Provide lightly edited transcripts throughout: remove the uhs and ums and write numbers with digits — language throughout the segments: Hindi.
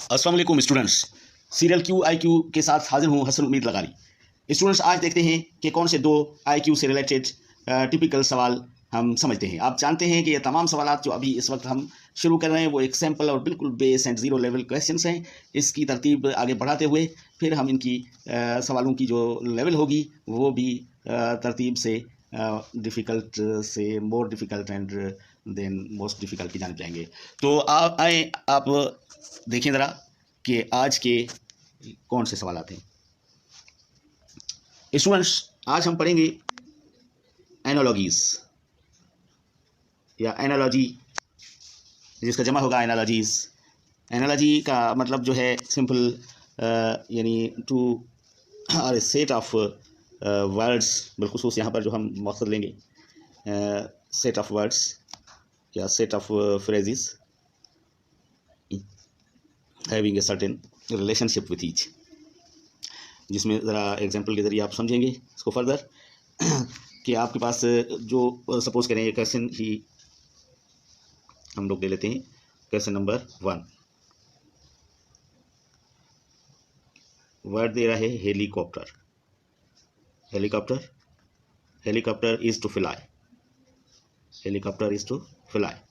अस्सलाम वालेकुम students. Serial Q I Q के साथ हाजिर हूँ हसन उम्मीद लगारी। स्टूडेंट्स आज देखते हैं कि कौन से दो आई क्यू से रिलेटेड टिपिकल सवाल हम समझते हैं। आप जानते हैं कि ये तमाम सवाल जो अभी इस वक्त हम शुरू कर रहे हैं वो एक सैम्पल और बिल्कुल base and zero level questions हैं। इसकी तरतीब आगे बढ़ाते हुए फिर हम इनकी सवालों की जो लेवल होगी वो भी तरतीब से डिफ़िकल्ट से more difficult and then most difficult की जानिब जाएंगे। तो आप आए आप देखें ज़रा कि आज के कौन से सवाल आते हैं। स्टूडेंट्स आज हम पढ़ेंगे एनालॉजीज या एनालॉजी, जिसका जमा होगा एनालॉजीज। एनालॉजी का मतलब जो है सिंपल यानी two are set of words, बिलखुसूस यहाँ पर जो हम मकसद लेंगे सेट ऑफ वर्ड्स या set of phrases having a certain relationship with each, जिसमें ज़रा एग्जांपल के ज़रिए आप समझेंगे इसको फर्दर कि आपके पास जो सपोज करें क्वेश्चन ही हम लोग ले लेते हैं। क्वेश्चन नंबर 1 वर्ड दे रहा है helicopter. Helicopter, helicopter is to fly, helicopter is to fly.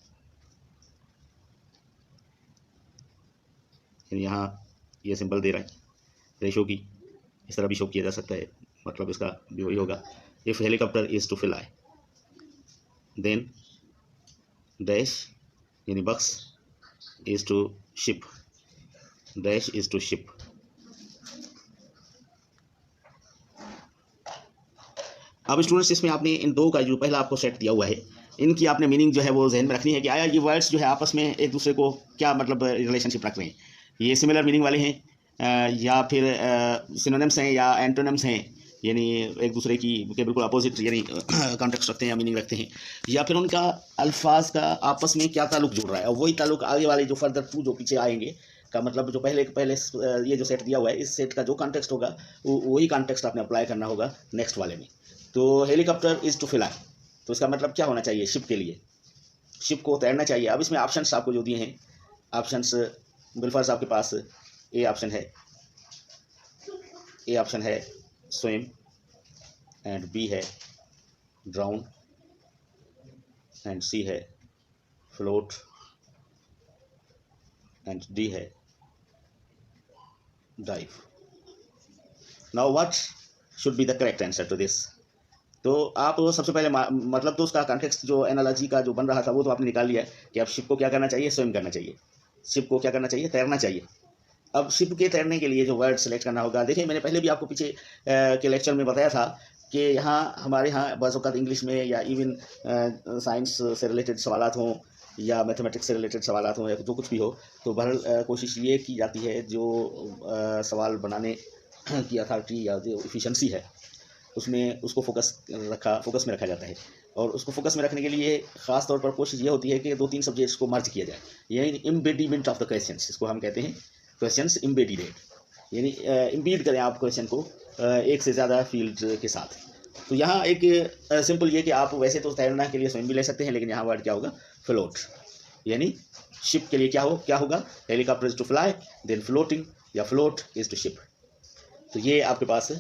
यहाँ ये सिंबल दे रहा है रेशो की, इस तरह भी शो किया जा सकता है, मतलब इसका भी वही होगा। If helicopter is to fly then dash यानी bucks is to ship, dash is to ship. अब स्टूडेंट्स इसमें आपने इन दो का जो पहला आपको सेट दिया हुआ है इनकी आपने मीनिंग जो है वो जहन में रखनी है कि आया ये वर्ड्स जो है आपस में एक दूसरे को क्या मतलब रिलेशनशिप रख रहे हैं, ये सिमिलर मीनिंग वाले हैं या फिर सिनोनिम्स हैं या एंटोनिम्स हैं, यानी एक दूसरे की के बिल्कुल अपोजिट यानी कॉन्टेक्स्ट रखते हैं या मीनिंग रखते हैं, या फिर उनका अल्फाज का आपस में क्या ताल्लुक जुड़ रहा है। और वही ताल्लुक आगे वाले जो फर्दर टू जो पीछे आएंगे का मतलब जो पहले ये जो सेट दिया हुआ है इस सेट का जो कॉन्टेक्स्ट होगा वही कॉन्टेक्स्ट आपने अप्लाई करना होगा नेक्स्ट वाले में। तो हेलीकॉप्टर इज़ टू फ्लाई, तो इसका मतलब क्या होना चाहिए, शिप के लिए, शिप को तैरना चाहिए। अब इसमें ऑप्शंस आपको जो दिए हैं, ऑप्शंस बिलफर्ज आपके पास ए ऑप्शन है, ए ऑप्शन है स्विम एंड बी है ड्राउन एंड सी है फ्लोट एंड डी है dive. Now what should be the correct answer to this. तो आप सबसे पहले मतलब तो उसका कॉन्टेक्स्ट जो एनालॉजी का जो बन रहा था वो तो आपने निकाल लिया है कि अब शिप को क्या करना चाहिए, स्विम करना चाहिए। शिप को क्या करना चाहिए, तैरना चाहिए। अब शिप के तैरने के लिए जो वर्ड सेलेक्ट करना होगा, देखिए मैंने पहले भी आपको पीछे के लेक्चर में बताया था कि यहाँ हमारे यहाँ बस औक़ात इंग्लिश में या इवन साइंस से रिलेटेड सवालात हों या मैथमेटिक्स से रिलेटेड सवालात हों या जो कुछ भी हो, तो बहरहाल कोशिश ये की जाती है जो सवाल बनाने की अथॉरिटी या जो एफिशिएंसी है उसमें उसको फोकस में रखा जाता है। और उसको फोकस में रखने के लिए ख़ास तौर पर कोशिश ये होती है कि 2-3 सब्जेक्ट्स को मर्ज किया जाए, यानी इम्बेडिमेंट ऑफ द क्वेश्चंस, इसको हम कहते हैं क्वेश्चंस इम्बेडिड, यानी इम्बीड करें आप क्वेश्चन को एक से ज़्यादा फील्ड के साथ। तो यहाँ एक सिंपल ये कि आप वैसे तो तैरना के लिए स्विम भी ले सकते हैं, लेकिन यहाँ वर्ड क्या होगा, फ्लोट, यानी शिप के लिए क्या होगा, helicopter is to fly then floating या फ्लोट इज टू शिप। तो ये आपके पास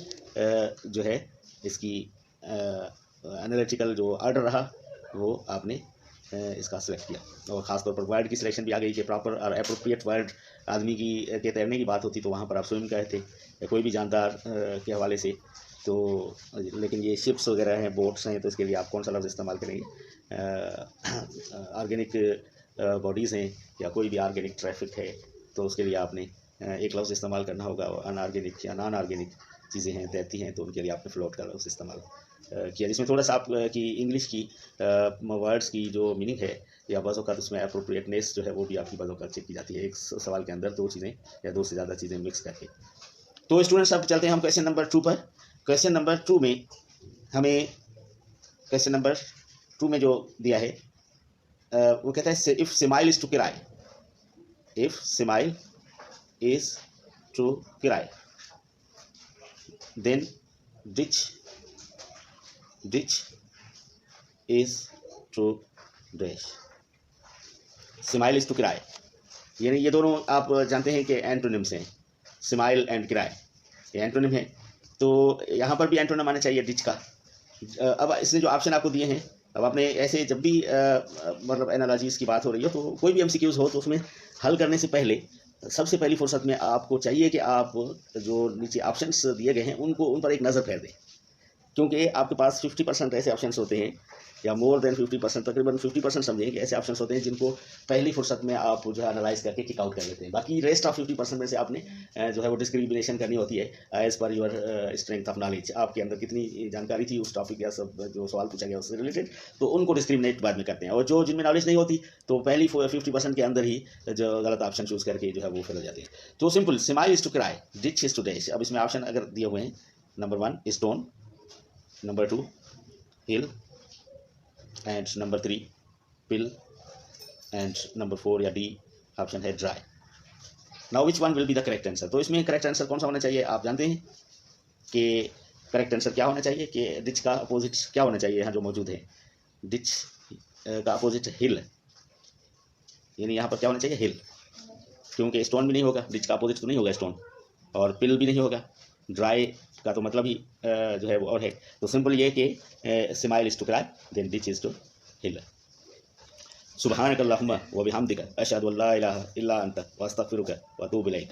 जो है इसकी एनालिटिकल जो ऑर्डर रहा वो आपने इसका सिलेक्ट किया। और ख़ास तौर पर वर्ड की सिलेक्शन भी आ गई कि प्रॉपर और एप्रोप्रिएट वर्ड आदमी की के तैरने की बात होती तो वहाँ पर आप स्विम कहते या कोई भी जानदार के हवाले से। तो लेकिन ये शिप्स वगैरह हैं, बोट्स हैं, तो इसके लिए आप कौन सा लफ्ज़ इस्तेमाल करेंगे, ऑर्गेनिक बॉडीज़ हैं या कोई भी ऑर्गेनिक ट्रैफिक है तो उसके लिए आपने एक लफ्ज़ इस्तेमाल करना होगा। अनऑर्गेनिक या नॉन ऑर्गेनिक चीज़ें हैं, तैरती हैं, तो उनके लिए आपने फ्लोट का लफ्ज़ इस्तेमाल किया, जिसमें थोड़ा सा आप की इंग्लिश की वर्ड्स की जो मीनिंग है या बाज़ औक़ात उसमें अप्रोप्रिएटनेस जो है वो भी आपकी बाज़ औक़ात चेक की जाती है, एक सवाल के अंदर दो चीज़ें या दो से ज़्यादा चीज़ें मिक्स करके। तो स्टूडेंट्स अब चलते हैं हम क्वेश्चन नंबर 2 पर। क्वेश्चन नंबर 2 में हमें क्वेश्चन नंबर 2 में जो दिया है वो कहता है if smile is to cry, if smile is to cry then which is to dash। Smile is to cry, यानी ये दोनों आप जानते हैं कि एंटोनिम्स हैं, स्माइल एंड क्राई, ये एंटोनिम है। तो यहाँ पर भी एंटोनिम आना चाहिए डिच का। अब इसने जो ऑप्शन आपको दिए हैं, अब आपने ऐसे जब भी मतलब एनालॉजीज़ की बात हो रही हो, तो कोई भी एमसीक्यूज़ हो, तो उसमें हल करने से पहले सबसे पहली फुर्सत में आपको चाहिए कि आप जो नीचे ऑप्शंस दिए गए हैं उन पर एक नज़र फेर दें, क्योंकि आपके पास 50% ऐसे ऑप्शंस होते हैं, या मोर देन 50%, तकरीबन 50% समझें कि ऐसे ऑप्शंस होते हैं जिनको पहली फुर्सत में आप जो है एनालाइज करके किक आउट कर लेते हैं। बाकी रेस्ट ऑफ 50% में से आपने जो है वो डिस्क्रिमिनेशन करनी होती है as per your strength of knowledge, आपके अंदर कितनी जानकारी थी उस टॉपिक या सब जो सवाल पूछा गया उससे रिलेटेड, तो उनको डिस्क्रिमिनेट बाद में करते हैं। और जो जिनमें नॉलेज नहीं होती, तो पहली 50% के अंदर ही जो गलत ऑप्शन चूज़ करके जो है वो फेल हो जाते हैं। तो simple, smile is to cry, ditch is to dash. अब इसमें ऑप्शन अगर दिए हुए हैं, number 1 stone, number 2 hill, and number 3 pill, and number 4 या D ऑप्शन है dry. Now which one will be the correct answer? तो इसमें करेक्ट आंसर कौन सा होना चाहिए? आप जानते हैं कि करेक्ट आंसर क्या होना चाहिए, कि डिच का अपोजिट क्या होना चाहिए यहाँ जो मौजूद है। डिच का अपोजिट हिल, यानी यहाँ पर क्या होना चाहिए? हिल, क्योंकि स्टोन भी नहीं होगा, डिच का अपोजिट तो नहीं होगा स्टोन, और पिल भी नहीं होगा, ड्राई का तो मतलब ही जो है वो और है। तो सिंपल ये कि smile is to cry, then ditch is to hill. सुब्हानक अल्लाहुम्मा व बिहम्दिका अशहदु अल्ला इलाहा इल्ला अंता व अस्तगफिरुका व अतूबु इलैक।